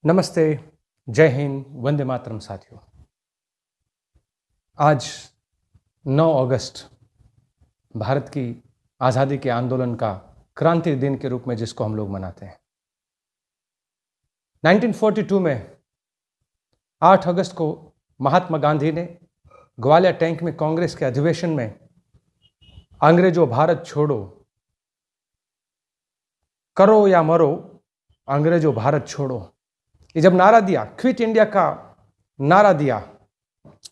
नमस्ते, जय हिंद, वंदे मातरम साथियों। आज 9 अगस्त भारत की आज़ादी के आंदोलन का क्रांति दिन के रूप में जिसको हम लोग मनाते हैं। 1942 में 8 अगस्त को महात्मा गांधी ने ग्वालियर टैंक में कांग्रेस के अधिवेशन में अंग्रेजों भारत छोड़ो, करो या मरो, अंग्रेजों भारत छोड़ो, ये जब नारा दिया, क्विट इंडिया का नारा दिया,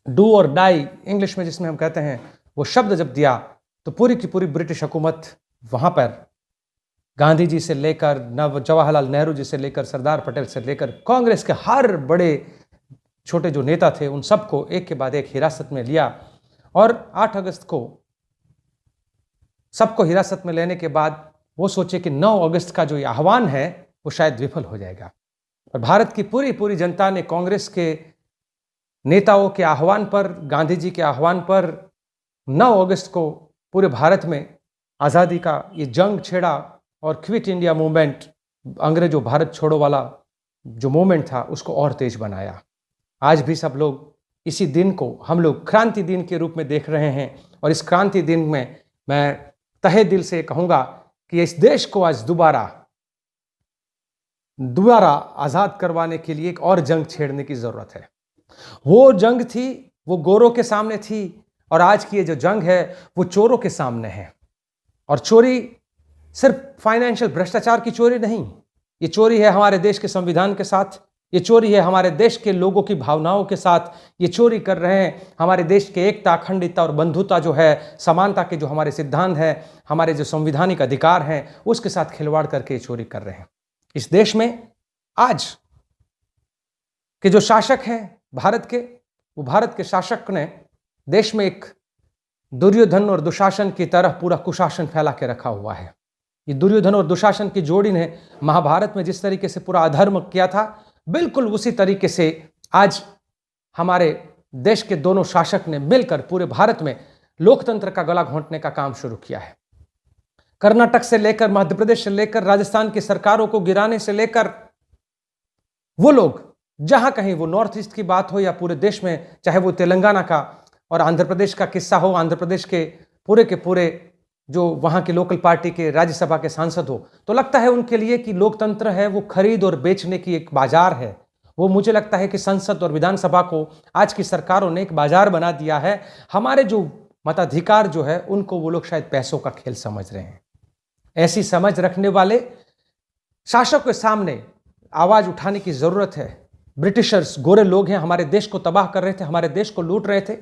डू और डाई इंग्लिश में जिसमें हम कहते हैं, वो शब्द जब दिया तो पूरी की पूरी ब्रिटिश हुकूमत वहां पर गांधी जी से लेकर जवाहरलाल नेहरू जी से लेकर सरदार पटेल से लेकर कांग्रेस के हर बड़े छोटे जो नेता थे उन सबको एक के बाद एक हिरासत में लिया। और 8 अगस्त को सबको हिरासत में लेने के बाद वो सोचे कि 9 अगस्त का जो ये आह्वान है वो शायद विफल हो जाएगा। और भारत की पूरी जनता ने कांग्रेस के नेताओं के आह्वान पर, गांधी जी के आह्वान पर 9 अगस्त को पूरे भारत में आज़ादी का ये जंग छेड़ा और क्विट इंडिया मूवमेंट, अंग्रेजों भारत छोड़ो वाला जो मूवमेंट था उसको और तेज बनाया। आज भी सब लोग इसी दिन को हम लोग क्रांति दिन के रूप में देख रहे हैं। और इस क्रांति दिन में मैं तहे दिल से कहूँगा कि इस देश को आज दोबारा आज़ाद करवाने के लिए एक और जंग छेड़ने की ज़रूरत है। वो जंग थी, वो गोरों के सामने थी, और आज की ये जो जंग है वो चोरों के सामने है। और चोरी सिर्फ फाइनेंशियल भ्रष्टाचार की चोरी नहीं, ये चोरी है हमारे देश के संविधान के साथ, ये चोरी है हमारे देश के लोगों की भावनाओं के साथ, ये चोरी कर रहे हैं हमारे देश के एकता, अखंडता और बंधुता जो है, समानता के जो हमारे सिद्धांत हैं, हमारे जो संवैधानिक अधिकार हैं, उसके साथ खिलवाड़ करके चोरी कर रहे हैं। इस देश में आज के जो शासक हैं भारत के, वो भारत के शासक ने देश में एक दुर्योधन और दुशासन की तरह पूरा कुशासन फैला के रखा हुआ है। ये दुर्योधन और दुशासन की जोड़ी ने महाभारत में जिस तरीके से पूरा अधर्म किया था, बिल्कुल उसी तरीके से आज हमारे देश के दोनों शासक ने मिलकर पूरे भारत में लोकतंत्र का गला घोंटने का काम शुरू किया है। कर्नाटक से लेकर, मध्य प्रदेश से लेकर, राजस्थान की सरकारों को गिराने से लेकर, वो लोग जहां कहीं, वो नॉर्थ ईस्ट की बात हो या पूरे देश में, चाहे वो तेलंगाना का और आंध्र प्रदेश का किस्सा हो, आंध्र प्रदेश के पूरे जो वहां के लोकल पार्टी के राज्यसभा के सांसद हो, तो लगता है उनके लिए कि लोकतंत्र है वो खरीद और बेचने की एक बाजार है। वो मुझे लगता है कि संसद और विधानसभा को आज की सरकारों ने एक बाजार बना दिया है। हमारे जो मताधिकार जो है उनको वो लोग शायद पैसों का खेल समझ रहे हैं। ऐसी समझ रखने वाले शासकों के सामने आवाज उठाने की जरूरत है। ब्रिटिशर्स गोरे लोग हैं, हमारे देश को तबाह कर रहे थे, हमारे देश को लूट रहे थे।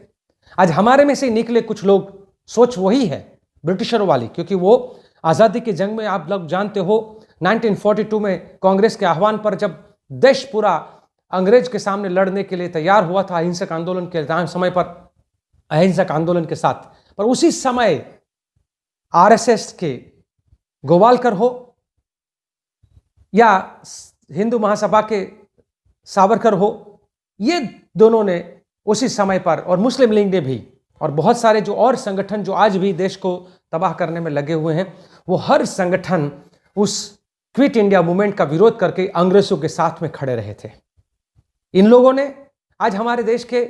आज हमारे में से निकले कुछ लोग, सोच वही है ब्रिटिशरों वाली, क्योंकि वो आज़ादी की जंग में आप लोग जानते हो 1942 में कांग्रेस के आह्वान पर जब देश पूरा अंग्रेज के सामने लड़ने के लिए तैयार हुआ था अहिंसक आंदोलन के समय पर, अहिंसक आंदोलन के साथ, पर उसी समय आरएसएस के गोवालकर हो या हिंदू महासभा के सावरकर हो, ये दोनों ने उसी समय पर, और मुस्लिम लीग ने भी, और बहुत सारे जो और संगठन जो आज भी देश को तबाह करने में लगे हुए हैं, वो हर संगठन उस क्विट इंडिया मूवमेंट का विरोध करके अंग्रेजों के साथ में खड़े रहे थे। इन लोगों ने आज हमारे देश के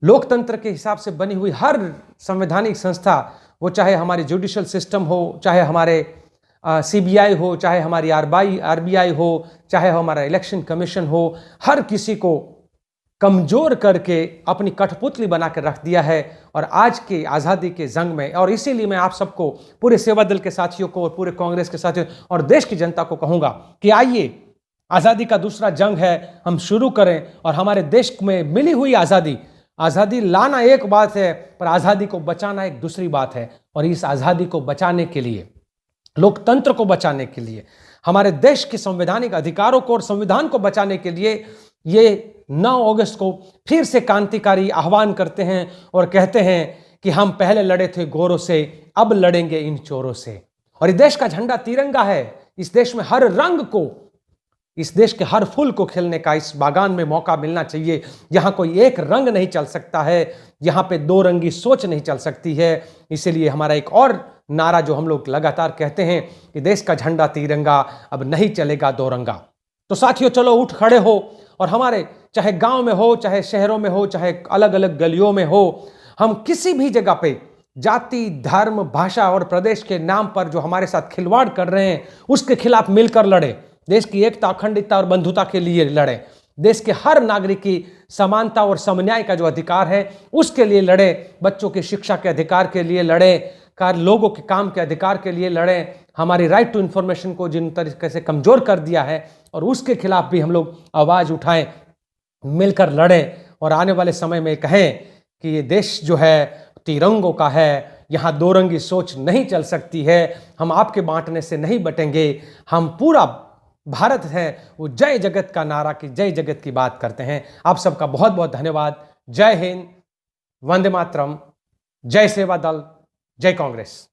लोकतंत्र के हिसाब से बनी हुई हर संवैधानिक संस्था, वो चाहे हमारी जुडिशियल सिस्टम हो, चाहे हमारे सीबीआई हो, चाहे हमारी आरबीआई हो, चाहे हमारा इलेक्शन कमीशन हो, हर किसी को कमजोर करके अपनी कठपुतली बना कर रख दिया है। और आज के आज़ादी के जंग में, और इसीलिए मैं आप सबको, पूरे सेवा दल के साथियों को और पूरे कांग्रेस के साथियों और देश की जनता को कहूँगा कि आइए, आज़ादी का दूसरा जंग है, हम शुरू करें। और हमारे देश में मिली हुई आज़ादी लाना एक बात है, पर आज़ादी को बचाना एक दूसरी बात है। और इस आज़ादी को बचाने के लिए, लोकतंत्र को बचाने के लिए, हमारे देश के संवैधानिक अधिकारों को और संविधान को बचाने के लिए ये 9 अगस्त को फिर से क्रांतिकारी आह्वान करते हैं और कहते हैं कि हम पहले लड़े थे गोरों से, अब लड़ेंगे इन चोरों से। और इस देश का झंडा तिरंगा है। इस देश में हर रंग को, इस देश के हर फूल को खिलने का इस बागान में मौका मिलना चाहिए। यहाँ कोई एक रंग नहीं चल सकता है, यहाँ पे दो रंगी सोच नहीं चल सकती है। इसीलिए हमारा एक और नारा जो हम लोग लगातार कहते हैं कि देश का झंडा तिरंगा, अब नहीं चलेगा दो रंगा। तो साथियों, चलो उठ खड़े हो और हमारे चाहे गांव में हो, चाहे शहरों में हो, चाहे अलग अलग गलियों में हो, हम किसी भी जगह पे जाति, धर्म, भाषा और प्रदेश के नाम पर जो हमारे साथ खिलवाड़ कर रहे हैं उसके खिलाफ मिलकर लड़े। देश की एकता, अखंडता और बंधुता के लिए लड़े। देश के हर नागरिक की समानता और समन्याय का जो अधिकार है उसके लिए लड़े। बच्चों की शिक्षा के अधिकार के लिए लड़े, लोगों के काम के अधिकार के लिए लड़े। हमारी राइट टू इंफॉर्मेशन को जिन तरीके से कमजोर कर दिया है और उसके खिलाफ भी हम लोग आवाज उठाएं, मिलकर लड़ें और आने वाले समय में कहें कि ये देश जो है तिरंगों का है, यहाँ दो रंगी सोच नहीं चल सकती है। हम आपके बांटने से नहीं बटेंगे, हम पूरा भारत है वो जय जगत का नारा की जय जगत की बात करते हैं। आप सबका बहुत बहुत धन्यवाद। जय हिंद, वंदे मातरम, जय सेवा दल, जय कांग्रेस।